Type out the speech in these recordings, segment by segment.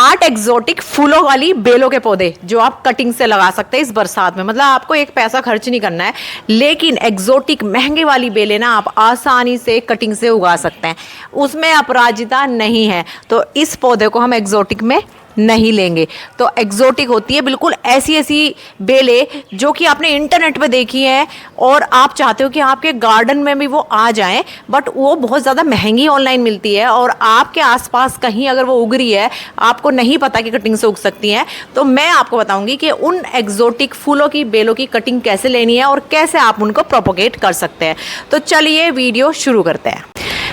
8 exotic फूलों वाली बेलों के पौधे जो आप कटिंग से लगा सकते हैं इस बरसात में। मतलब आपको एक पैसा खर्च नहीं करना है, लेकिन एग्जोटिक महंगी वाली बेलें ना आप आसानी से कटिंग से उगा सकते हैं, उसमें अपराजिता नहीं है। तो इस पौधे को हम एग्जोटिक में नहीं लेंगे। तो एग्जोटिक होती है बिल्कुल ऐसी ऐसी बेलें जो कि आपने इंटरनेट पे देखी है और आप चाहते हो कि आपके गार्डन में भी वो आ जाएं, बट वो बहुत ज़्यादा महंगी ऑनलाइन मिलती है और आपके आसपास कहीं अगर वो उग रही है, आपको नहीं पता कि कटिंग से उग सकती हैं। तो मैं आपको बताऊंगी कि उन एग्जोटिक फूलों की बेलों की कटिंग कैसे लेनी है और कैसे आप उनको प्रोपोगेट कर सकते हैं। तो चलिए वीडियो शुरू करते हैं।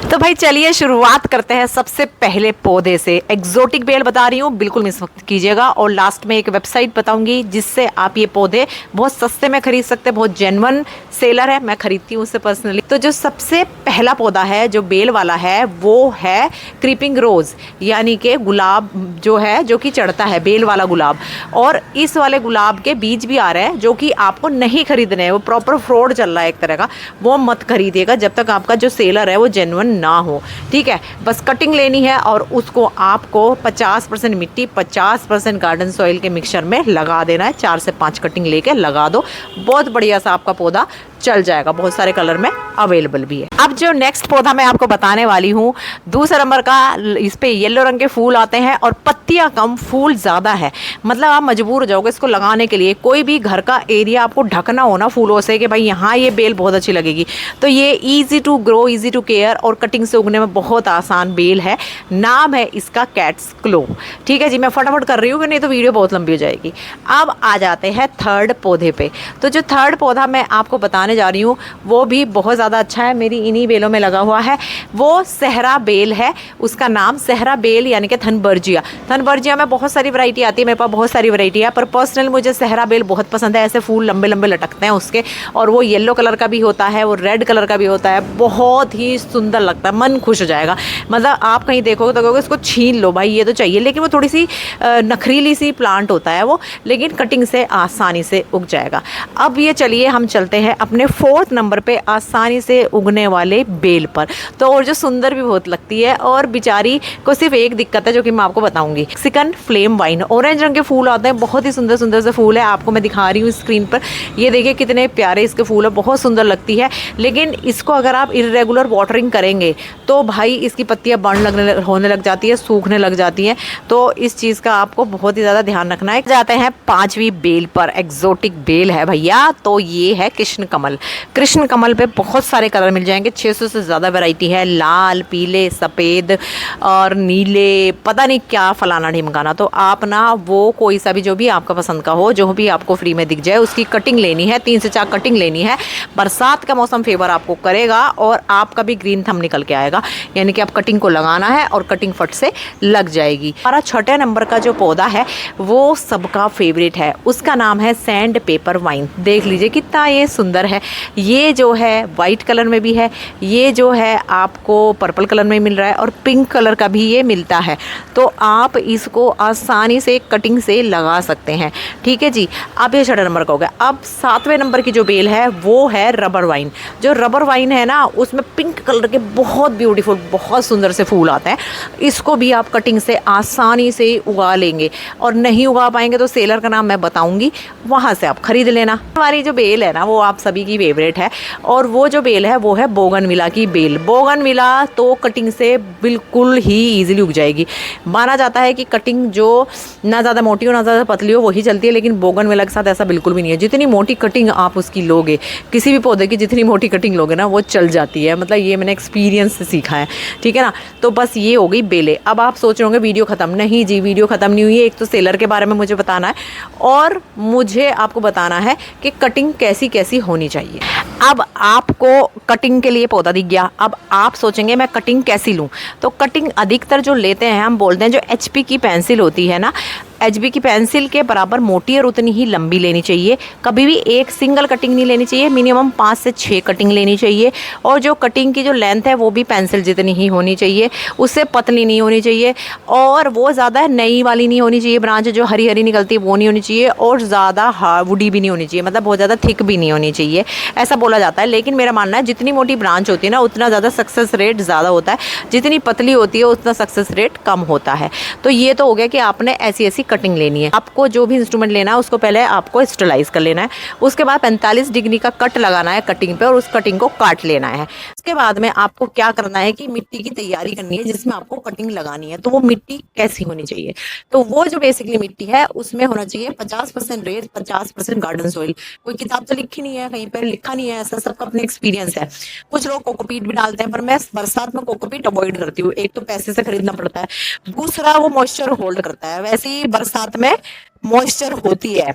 तो भाई चलिए शुरुआत करते हैं सबसे पहले पौधे से। एग्जोटिक बेल बता रही हूँ, बिल्कुल मिस मत कीजिएगा। और लास्ट में एक वेबसाइट बताऊंगी जिससे आप ये पौधे बहुत सस्ते में खरीद सकते हैं। बहुत जेन्युइन सेलर है, मैं खरीदती हूँ उससे पर्सनली। तो जो सबसे पहला पौधा है जो बेल वाला है वो है क्रीपिंग रोज, यानी कि गुलाब जो है जो कि चढ़ता है, बेल वाला गुलाब। और इस वाले गुलाब के बीज भी आ रहे हैं जो कि आपको नहीं खरीदने हैं, वो प्रॉपर फ्रॉड चल रहा है एक तरह का, वो मत खरीदिएगा जब तक आपका जो सेलर है वो जेन्युइन ना हो। ठीक है, बस कटिंग लेनी है और उसको आपको 50% मिट्टी 50% गार्डन सॉइल के मिक्सचर में लगा देना है। 4 से 5 कटिंग लेके लगा दो, बहुत बढ़िया सा आपका पौधा चल जाएगा। बहुत सारे कलर में अवेलेबल भी है। अब जो नेक्स्ट पौधा मैं आपको बताने वाली हूँ, दूसरा नंबर का, इस पे येलो रंग के फूल आते हैं और पत्तियां कम फूल ज़्यादा है। मतलब आप मजबूर हो जाओगे इसको लगाने के लिए। कोई भी घर का एरिया आपको ढकना हो ना फूलों से कि भाई यहाँ ये बेल बहुत अच्छी लगेगी, तो ये easy to grow, easy to care और कटिंग से उगने में बहुत आसान बेल है। नाम है इसका कैट्स क्लो। ठीक है जी, मैं फटाफट कर रही हूँ कि नहीं तो वीडियो बहुत लंबी हो जाएगी। अब आ जाते हैं थर्ड पौधे पे। तो जो थर्ड पौधा मैं आपको बताने जा रही हूँ वो भी बहुत ज़्यादा अच्छा है, मेरी इन्हीं बेलों में लगा हुआ है। वो सहरा बेल है, उसका नाम सहरा बेल यानी कि थनबर्जिया। थनबर्जिया में बहुत सारी वैरायटी आती है, मेरे पास बहुत सारी वैरायटी है, पर पर्सनल मुझे सहरा बेल बहुत पसंद है। ऐसे फूल लंबे लंबे लटकते हैं उसके, और वो येलो कलर का भी होता है, वो रेड कलर का भी होता है, बहुत ही सुंदर लगता है, मन खुश हो जाएगा। मतलब आप कहीं देखोगे तो कहोगे इसको छीन लो भाई, ये तो चाहिए। लेकिन वो थोड़ी सी नखरीली सी प्लांट होता है वो, लेकिन कटिंग से आसानी से उग जाएगा। अब ये चलिए हम चलते हैं अपने 4th नंबर पे आसानी से उगने वाले बेल पर। तो और जो सुंदर भी बहुत लगती है, और बेचारी को सिर्फ एक दिक्कत है जो कि मैं आपको बताऊंगी। मैक्सिकन फ्लेम वाइन, ऑरेंज रंग के फूल आते हैं, बहुत ही सुंदर सुंदर से फूल है। आपको मैं दिखा रही हूँ स्क्रीन पर, ये देखिए कितने प्यारे इसके फूल है, बहुत सुंदर लगती है। लेकिन इसको अगर आप इर्रेगुलर वाटरिंग करेंगे तो भाई इसकी पत्तियां बर्न होने लग जाती है, सूखने लग जाती हैं। तो इस चीज़ का आपको बहुत ही ज़्यादा ध्यान रखना है। जाते हैं 5वीं बेल पर। एग्जोटिक बेल है भैया, तो ये है कृष्ण कमल। कृष्ण कमल पे बहुत सारे कलर मिल जाएंगे, 600 से ज़्यादा वैरायटी है, लाल, पीले, सफ़ेद और नीले, पता नहीं क्या फलाना ढिमकाना। तो आप ना वो कोई सा भी जो भी आपका पसंद का हो, जो भी आपको फ्री में दिख जाए, उसकी कटिंग लेनी है। 3 से 4 कटिंग लेनी है। बरसात का मौसम फेवर आपको करेगा और आपका भी ग्रीन थंब निकल के आएगा, यानी कि आप कटिंग को लगाना है और कटिंग फट से लग जाएगी। हमारा 6ठे नंबर का जो पौधा है वो सबका फेवरेट है, उसका नाम है सैंड पेपर वाइन। देख लीजिए कितना ये सुंदर है। ये जो है वाइट कलर में भी है, ये जो है आपको पर्पल कलर में मिल रहा है और पिंक कलर का भी ये मिलता है। तो आप इसको आसानी से कटिंग से लगा सकते हैं। ठीक है जी, अब ये 6ठे नंबर का हो गया। अब 7वें नंबर की जो बेल है वो है रबर वाइन। जो रबर वाइन है ना, उसमें पिंक कलर के बहुत ब्यूटीफुल, बहुत सुंदर से फूल आते हैं। इसको भी आप कटिंग से आसानी से उगा लेंगे, और नहीं उगा पाएंगे तो सेलर का नाम मैं बताऊंगी, वहाँ से आप खरीद लेना। हमारी जो बेल है ना वो आप सभी की फेवरेट है, और वो जो बेल है वो है बोगनविला की बेल। बोगनविला तो कटिंग से बिल्कुल ही ईजिली उग जाएगी। माना जाता है कि कटिंग जो ना ज़्यादा मोटी हो ना ज़्यादा पतली हो वही चलती है, लेकिन बोगनविला के साथ ऐसा बिल्कुल भी नहीं है। जितनी मोटी कटिंग आप उसकी लोगे, किसी भी पौधे की जितनी मोटी कटिंग लोगे ना वो चल जाती है। मतलब ये मैंने एक्सपीरियंस से सीखा है। ठीक है ना, तो बस ये हो गई बेलें। अब आप सोच रहे होंगे वीडियो ख़त्म। नहीं जी, वीडियो ख़त्म नहीं हुई है। एक तो सेलर के बारे में मुझे बताना है और मुझे आपको बताना है कि कटिंग कैसी कैसी होनी चाहिए। अब आपको कटिंग के लिए पौधा दिख गया। अब आप सोचेंगे मैं कटिंग कैसी लूँ, तो कटिंग अधिकतर जो लेते हैं हम बोलते हैं जो HP की पेंसिल होती है ना, HB की पेंसिल के बराबर मोटी और उतनी ही लंबी लेनी चाहिए। कभी भी एक सिंगल कटिंग नहीं लेनी चाहिए, मिनिमम 5 से 6 कटिंग लेनी चाहिए। और जो कटिंग की जो लेंथ है वो भी पेंसिल जितनी ही होनी चाहिए, उससे पतली नहीं होनी चाहिए। और वो ज़्यादा नई वाली नहीं होनी चाहिए, ब्रांच जो हरी हरी निकलती है वो नहीं होनी चाहिए। और ज़्यादा हार्डवुडी भी नहीं होनी चाहिए, मतलब बहुत ज़्यादा थिक भी नहीं होनी चाहिए, ऐसा बोला जाता है। लेकिन मेरा मानना है जितनी मोटी ब्रांच होती है ना उतना ज़्यादा सक्सेस रेट ज़्यादा होता है, जितनी पतली होती है उतना सक्सेस रेट कम होता है। तो ये तो हो गया कि आपने ऐसी ऐसी कटिंग लेनी है। आपको जो भी इंस्ट्रूमेंट लेना है उसको पहले आपको स्टरलाइज कर लेना है, उसके बाद 45 डिग्री का कट लगाना है कटिंग पे और उस कटिंग को काट लेना है। उसके बाद में आपको क्या करना है कि मिट्टी की तैयारी करनी है जिसमें आपको कटिंग लगानी है। तो वो मिट्टी कैसी होनी चाहिए, तो वो जो बेसिकली मिट्टी है उसमें होना चाहिए 50% रेत, 50% गार्डन सॉइल। कोई किताब तो लिखी नहीं है, कहीं पर लिखा नहीं है, ऐसा सबका अपना एक्सपीरियंस है। कुछ लोग कोकोपीट भी डालते हैं, पर मैं बरसात में कोकोपीट अवॉइड करती हूँ। एक तो पैसे से खरीदना पड़ता है, दूसरा वो मॉइस्चर होल्ड करता है, वैसे ही बरसात में मॉइस्चर होती है,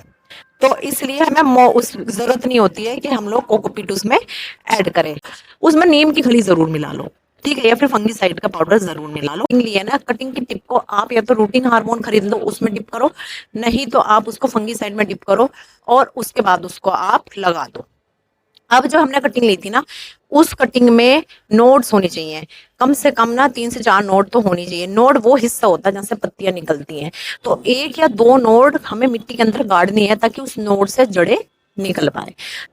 तो इसलिए हमें उस जरूरत नहीं होती है कि हम लोग कोकोपीट उसमें ऐड करें। उसमें नीम की खली जरूर मिला लो, ठीक है, या फिर फंगीसाइड का पाउडर जरूर मिला लो। कटिंग लिए ना, कटिंग की टिप को आप या तो रूटिंग हार्मोन खरीद लो उसमें डिप करो, नहीं तो आप उसको फंगीसाइड में डिप करो और उसके बाद उसको आप लगा दो। अब जो हमने कटिंग ली थी ना, उस कटिंग में नोड्स होनी चाहिए, कम से कम ना 3 से 4 नोड तो होनी चाहिए। नोड वो हिस्सा होता है जहाँ से पत्तियां निकलती हैं, तो 1 या 2 नोड हमें मिट्टी के अंदर गाड़नी है ताकि उस नोड से जड़ें निकल पाए।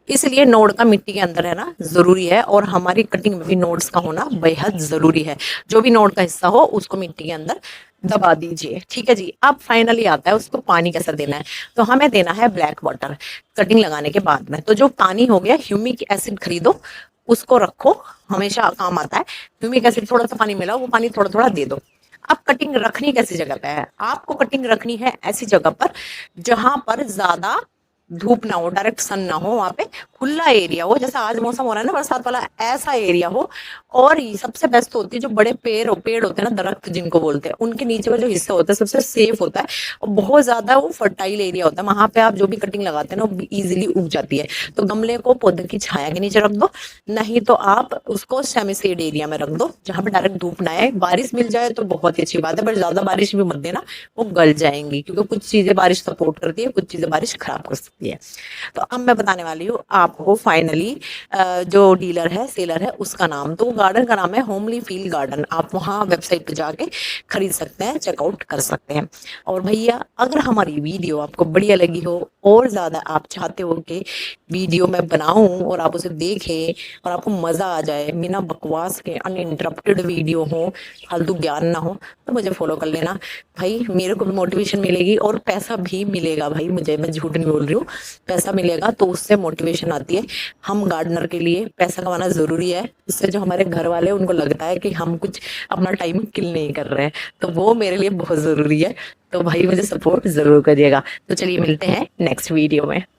इसलिए नोड का मिट्टी के अंदर रहना जरूरी है और हमारी कटिंग में भी नोड्स का होना बेहद जरूरी है। जो भी नोड का हिस्सा हो उसको मिट्टी के अंदर दबा दीजिए, ठीक है जी। अब फाइनली आता है उसको पानी कैसे देना है, तो हमें देना है ब्लैक वाटर कटिंग लगाने के बाद में। तो जो पानी हो गया, ह्यूमिक एसिड खरीदो, उसको रखो, हमेशा काम आता है। ह्यूमिक एसिड थोड़ा सा पानी मिला, वो पानी थोड़ा थोड़ा दे दो। अब कटिंग रखनी कैसी जगह पे है, आपको कटिंग रखनी है ऐसी जगह पर जहां पर ज्यादा धूप ना हो, डायरेक्ट सन ना हो, वहां पे खुला एरिया हो, जैसा आज मौसम हो रहा है ना बरसात वाला, ऐसा एरिया हो। और सबसे बेस्ट होती है जो बड़े पेड़ होते हैं ना, दरख्त जिनको बोलते हैं, उनके नीचे का जो हिस्सा होता है सबसे सेफ होता है और बहुत ज्यादा वो फर्टाइल एरिया होता है। वहां पे आप जो भी कटिंग लगाते हैं ना वो इजिली उग जाती है। तो गमले को पौधे की छाया के नीचे रख दो, नहीं तो आप उसको सेमी शेड एरिया में रख दो जहां पे डायरेक्ट धूप ना आए। बारिश मिल जाए तो बहुत ही अच्छी बात है, पर ज्यादा बारिश भी मत देना, वो गल जाएंगी, क्योंकि कुछ चीजें बारिश सपोर्ट करती है, कुछ चीजें बारिश खराब कर सकती है। तो अब मैं बताने वाली हूँ आपको फाइनली जो डीलर है, सेलर है, उसका नाम। तो गार्डन का नाम है होमली फील गार्डन। आप वहाँ वेबसाइट पे जाके खरीद सकते हैं, चेकआउट कर सकते हैं। और भैया अगर हमारी वीडियो आपको बढ़िया लगी हो और ज़्यादा आप चाहते हो कि वीडियो मैं बनाऊं और आप उसे देखें और आपको मज़ा आ जाए, बिना बकवास के अनइंटरप्टेड वीडियो हो, फालतू ज्ञान ना हो, तो मुझे फॉलो कर लेना भाई। मेरे को भी मोटिवेशन मिलेगी और पैसा भी मिलेगा भाई मुझे, मैं झूठ नहीं बोल रही हूँ, पैसा मिलेगा तो उससे मोटिवेशन आती है। हम गार्डनर के लिए पैसा कमाना ज़रूरी है, उससे जो हमारे घर वाले उनको लगता है कि हम कुछ अपना टाइम किल नहीं कर रहे हैं, तो वो मेरे लिए बहुत ज़रूरी है। तो भाई मुझे सपोर्ट ज़रूर करिएगा। तो चलिए मिलते हैं नेक्स्ट वीडियो में।